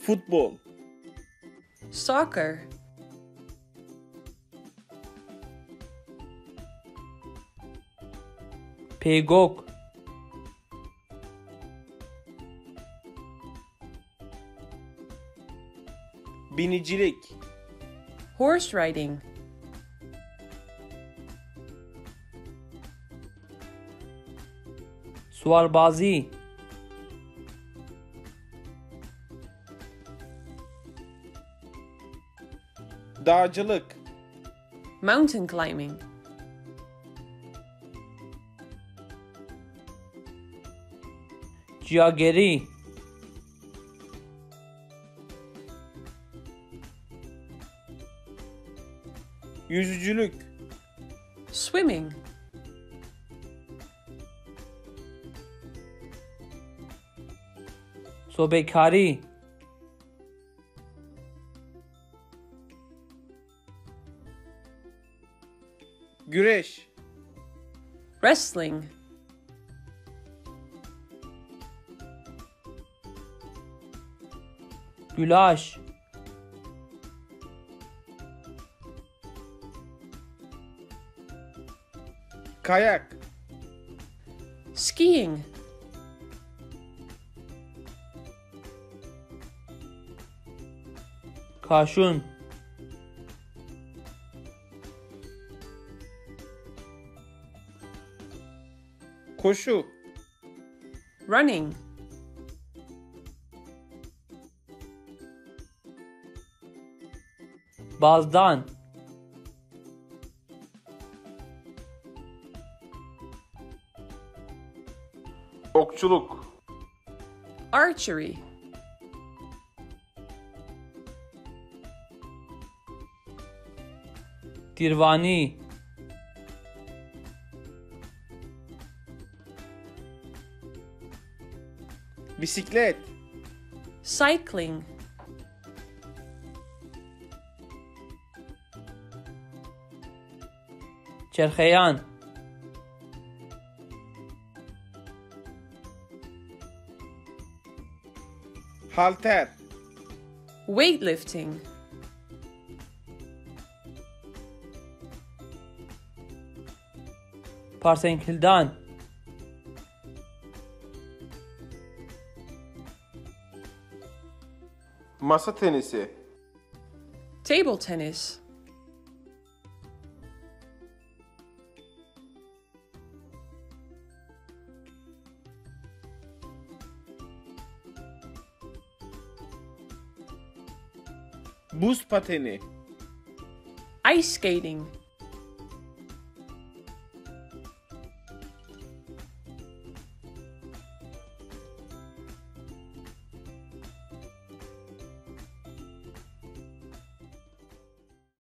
Futbol. Soccer. Pegok. Binicilik. Horse riding. Sualbazi. Dağcılık. Mountain climbing. Ciageri. Yüzücülük. Swimming. Sobekari. Güreş. Wrestling. Gülaş. Kayak. Skiing. Kaşun. Koşu. Running. Bazdan. Okçuluk. Archery. Tirvani. Bisiklet. Cycling. Çerxeyan. Halter. Weightlifting. Parsenkildan. Masa tenisi. Table tennis. Buz pateni. Ice skating.